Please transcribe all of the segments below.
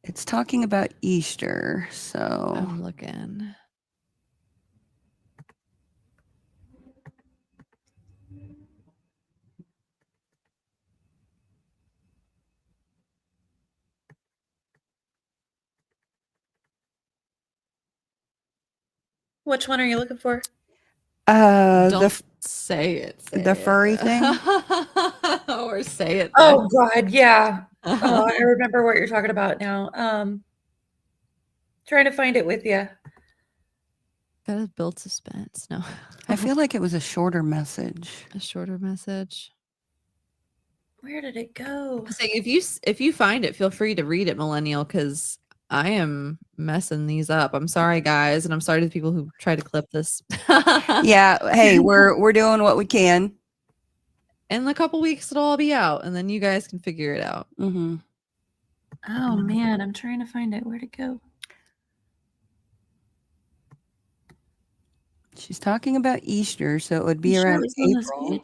It's talking about Easter, so I'm looking. Which one are you looking for? Don't say it. The furry thing? Or say it. Oh God, yeah. Oh, I remember what you're talking about now. Trying to find it with you. Gotta build suspense. No. I feel like it was a shorter message. A shorter message. Where did it go? Saying if you find it, feel free to read it, Millineal, because I am messing these up. I'm sorry, guys, and I'm sorry to the people who try to clip this. Yeah, hey, we're doing what we can. In a couple weeks, it'll all be out, and then you guys can figure it out. Mm-hmm. Oh man, I'm trying to find it. Where'd it go? She's talking about Easter, so it would be around April.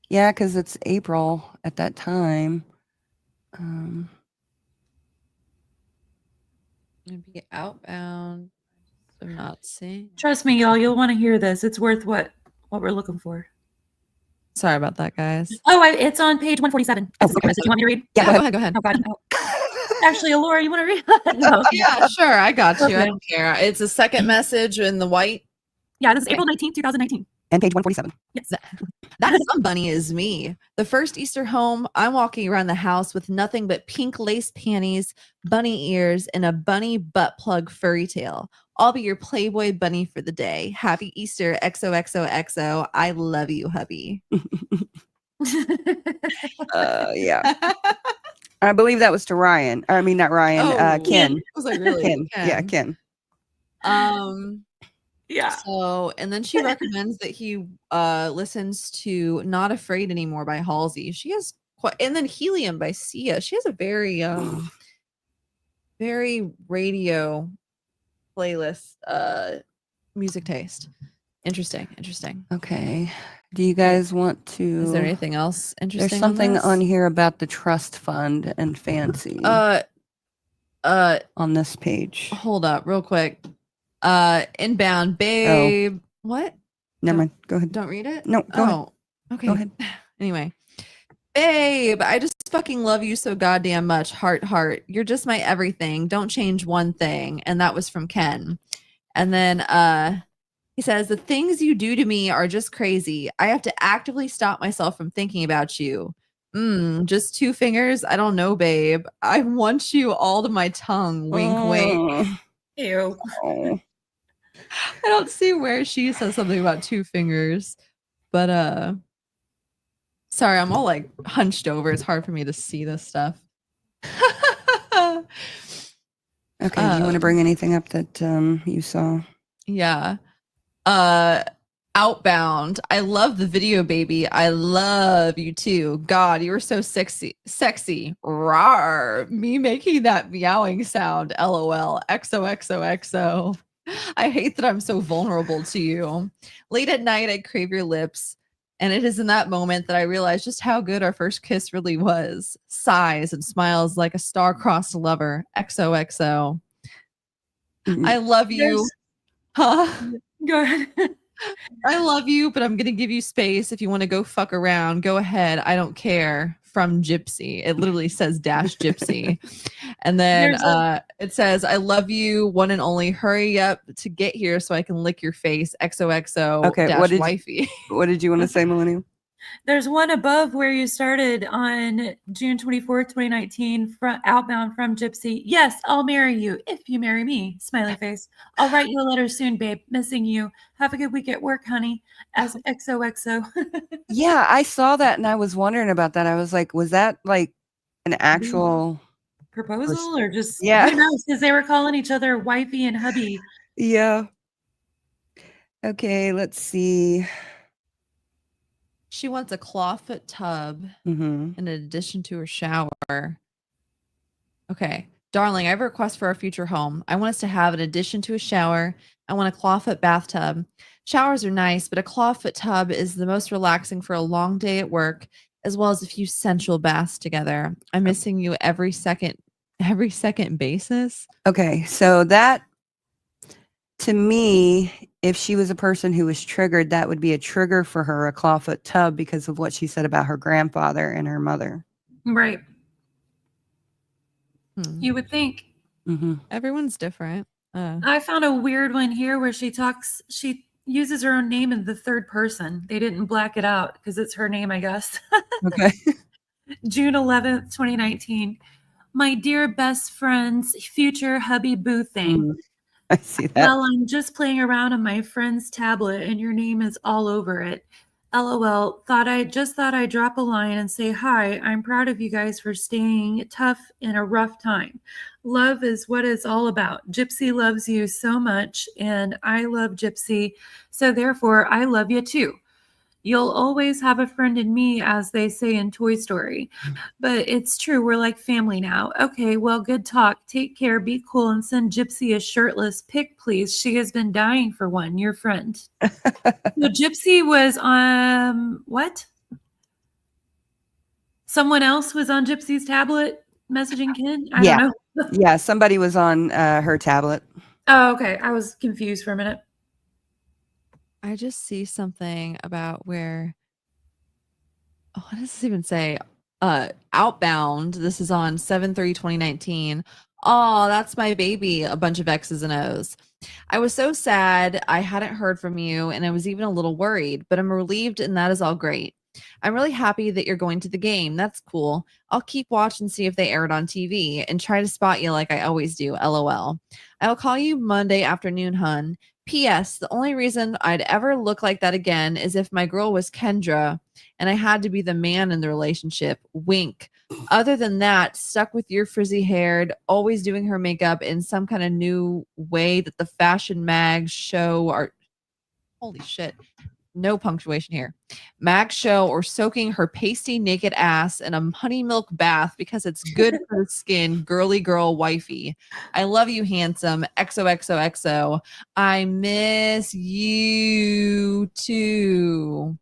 Yeah, because it's April at that time. It'd be outbound. I'm not seeing. Trust me, y'all. You'll want to hear this. It's worth what we're looking for. Sorry about that, guys. Oh, it's on page 147. Oh, okay. You want me to read? Yeah, go ahead. Oh, God. Oh. Actually, Laura, you want to read? No. Yeah, sure. I got you. I don't care. It's a second message in the white. Yeah, this is April 19th, 2019. And page 147. Yes. That some bunny is me. The first Easter home, I'm walking around the house with nothing but pink lace panties, bunny ears, and a bunny butt plug furry tail. I'll be your Playboy bunny for the day. Happy Easter, XOXOXO. I love you, hubby. Yeah. I believe that was to Ryan. I mean, not Ryan. Ken. I was like, really? Ken. Yeah, Ken. Yeah. So, and then she recommends that he listens to Not Afraid Anymore by Halsey. She has quite, and then Helium by Sia. She has a very very radio playlist music taste. Interesting. Okay. Do you guys want to? Is there anything else interesting? There's something on here about the trust fund and fancy. On this page. Hold up, real quick. Inbound, babe. Oh. What? Never mind. Go ahead. Don't read it? No, go ahead. Okay. Go ahead. Anyway. Babe, I just fucking love you so goddamn much. Heart. You're just my everything. Don't change one thing. And that was from Ken. And then he says, the things you do to me are just crazy. I have to actively stop myself from thinking about you. Just 2 fingers? I don't know, babe. I want you all to my tongue. Wink, wink. Ew. I don't see where she says something about 2 fingers, but sorry, I'm all like hunched over. It's hard for me to see this stuff. Okay, do you want to bring anything up that you saw? Yeah. Outbound. I love the video, baby. I love you too. God, you were so sexy. Rawr. Me making that meowing sound. LOL. XOXOXO. I hate that I'm so vulnerable to you. Late at night, I crave your lips. And it is in that moment that I realize just how good our first kiss really was. Sighs and smiles like a star-crossed lover. XOXO. I love you. Huh? Go ahead. I love you, but I'm going to give you space. If you want to go fuck around, go ahead. I don't care. From Gypsy. It literally says dash Gypsy. And then it says, I love you, one and only. Hurry up to get here so I can lick your face. XOXO okay, dash wifey. What did you want to say, Millennial? There's one above where you started on June 24th, 2019, outbound from Gypsy. Yes, I'll marry you if you marry me. Smiley face. I'll write you a letter soon, babe. Missing you. Have a good week at work, honey. As XOXO. Yeah, I saw that and I was wondering about that. I was like, was that like an actual proposal or just who knows? Because they were calling each other wifey and hubby. Yeah. Okay, let's see. She wants a clawfoot tub in addition to her shower. Okay. Darling, I have a request for our future home. I want us to have, in addition to a shower, I want a clawfoot bathtub. Showers are nice, but a clawfoot tub is the most relaxing for a long day at work, as well as a few sensual baths together. I'm missing you every second Every second basis? Okay, so that, to me, if she was a person who was triggered, that would be a trigger for her, a clawfoot tub, because of what she said about her grandfather and her mother. Right. You would think. Everyone's different. I found a weird one here where she uses her own name in the third person. They didn't black it out because it's her name, I guess. Okay. June 11th, 2019. My dear best friend's future hubby boo thing. I see that. Well, I'm just playing around on my friend's tablet and your name is all over it. LOL. Thought I'd drop a line and say hi. I'm proud of you guys for staying tough in a rough time. Love is what it's all about. Gypsy loves you so much, and I love Gypsy, so therefore I love you too. You'll always have a friend in me, as they say in Toy Story. But it's true, we're like family now. Okay, well, good talk. Take care, be cool, and send Gypsy a shirtless pic, please. She has been dying for one, your friend. So Gypsy was on what? Someone else was on Gypsy's tablet messaging Ken? I don't know. Yeah, somebody was on her tablet. Oh, okay. I was confused for a minute. I just see something about where, what does this even say? Outbound. This is on 7/3/2019. Oh, that's my baby. A bunch of X's and O's. I was so sad I hadn't heard from you, and I was even a little worried, but I'm relieved, and that is all great. I'm really happy that you're going to the game. That's cool. I'll keep watch and see if they air it on TV and try to spot you like I always do. LOL. I'll call you Monday afternoon, hun. P.S. The only reason I'd ever look like that again is if my girl was Kendra and I had to be the man in the relationship. Wink. Other than that, stuck with your frizzy haired, always doing her makeup in some kind of new way that the fashion mags show are. Holy shit. No punctuation here. Mag show or soaking her pasty naked ass in a honey milk bath because it's good for the skin. Girly girl wifey. I love you, handsome. XOXOXO. I miss you too.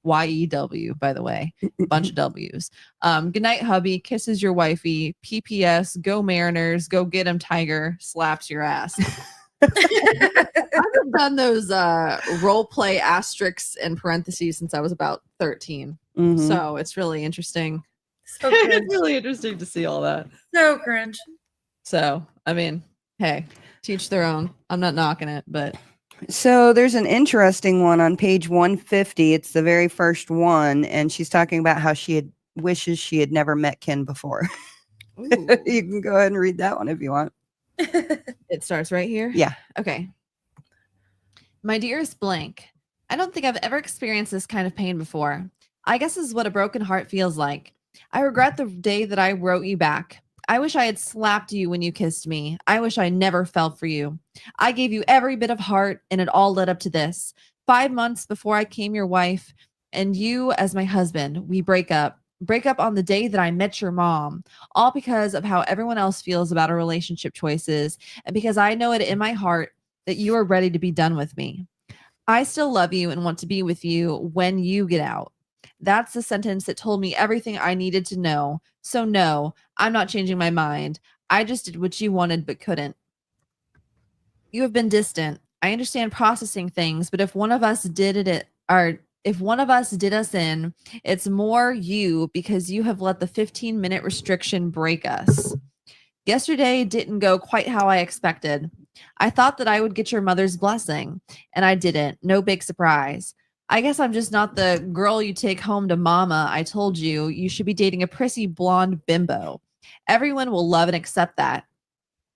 YEW, by the way. Bunch of W's. Good night, hubby. Kisses your wifey. PPS. Go Mariners. Go get him, Tiger. Slaps your ass. I've done those role play asterisks and parentheses since I was about 13. So it's really interesting. So cringe. It's really interesting to see all that. So cringe. So, I mean, hey, teach their own. I'm not knocking it, but. So there's an interesting one on page 150. It's the very first one. And she's talking about how wishes she had never met Ken before. You can go ahead and read that one if you want. It starts right here? Yeah. Okay. My dearest blank, I don't think I've ever experienced this kind of pain before. I guess this is what a broken heart feels like. I regret the day that I wrote you back. I wish I had slapped you when you kissed me. I wish I never fell for you. I gave you every bit of heart, and it all led up to this. 5 months before I became your wife and you as my husband, we break up. Break up on the day that I met your mom, all because of how everyone else feels about our relationship choices, and because I know it in my heart that you are ready to be done with me. I still love you and want to be with you when you get out. That's the sentence that told me everything I needed to know. So no, I'm not changing my mind. I just did what you wanted but couldn't. You have been distant. I understand processing things, but if one of us did us in, it's more you because you have let the 15-minute restriction break us. Yesterday didn't go quite how I expected. I thought that I would get your mother's blessing, and I didn't. No big surprise. I guess I'm just not the girl you take home to mama. I told you, you should be dating a prissy blonde bimbo. Everyone will love and accept that.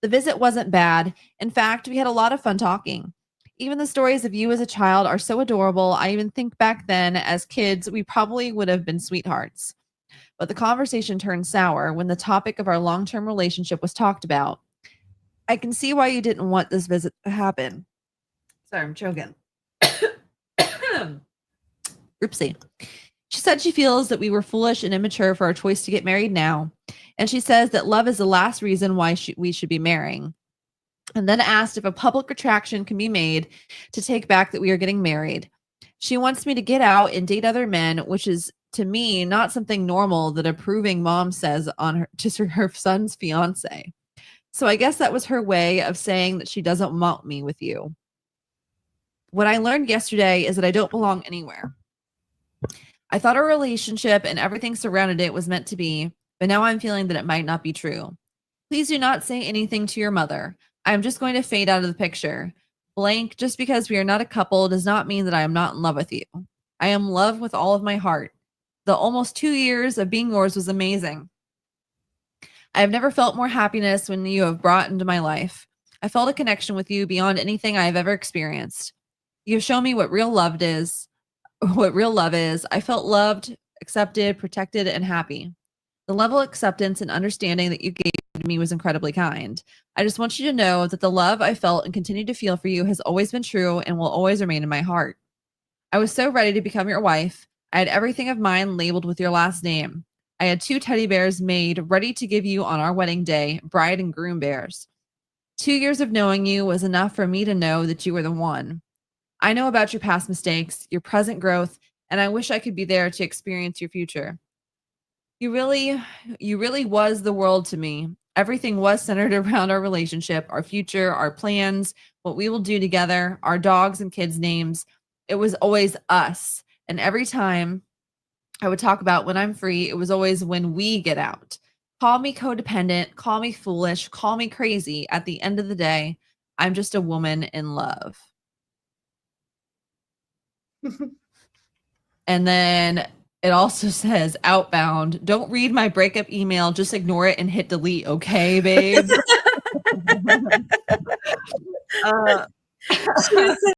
The visit wasn't bad. In fact, we had a lot of fun talking. Even the stories of you as a child are so adorable. I even think back then, as kids, we probably would have been sweethearts. But the conversation turned sour when the topic of our long-term relationship was talked about. I can see why you didn't want this visit to happen. Sorry, I'm choking. Oopsie. She said she feels that we were foolish and immature for our choice to get married now. And she says that love is the last reason why we should be marrying. And then asked if a public retraction can be made to take back that we are getting married. She wants me to get out and date other men, which is to me, not something normal that approving mom says on her to her son's fiance. So I guess that was her way of saying that she doesn't want me with you. What I learned yesterday is that I don't belong anywhere. I thought our relationship and everything surrounded it was meant to be, but now I'm feeling that it might not be true. Please do not say anything to your mother. I am just going to fade out of the picture. Blank, just because we are not a couple does not mean that I am not in love with you. I am in love with all of my heart. The almost 2 years of being yours was amazing. I have never felt more happiness when you have brought into my life. I felt a connection with you beyond anything I have ever experienced. You have shown me what real love is. I felt loved, accepted, protected, and happy. The level of acceptance and understanding that you gave to me was incredibly kind. I just want you to know that the love I felt and continue to feel for you has always been true and will always remain in my heart. I was so ready to become your wife. I had everything of mine labeled with your last name. I had 2 teddy bears made ready to give you on our wedding day, bride and groom bears. 2 years of knowing you was enough for me to know that you were the one. I know about your past mistakes, your present growth, and I wish I could be there to experience your future. You really was the world to me. Everything was centered around our relationship, our future, our plans, what we will do together, our dogs and kids' names. It was always us. And every time I would talk about when I'm free, it was always when we get out. Call me codependent, call me foolish, call me crazy. At the end of the day, I'm just a woman in love. And then it also says outbound. Don't read my breakup email. Just ignore it and hit delete. Okay, babe. She was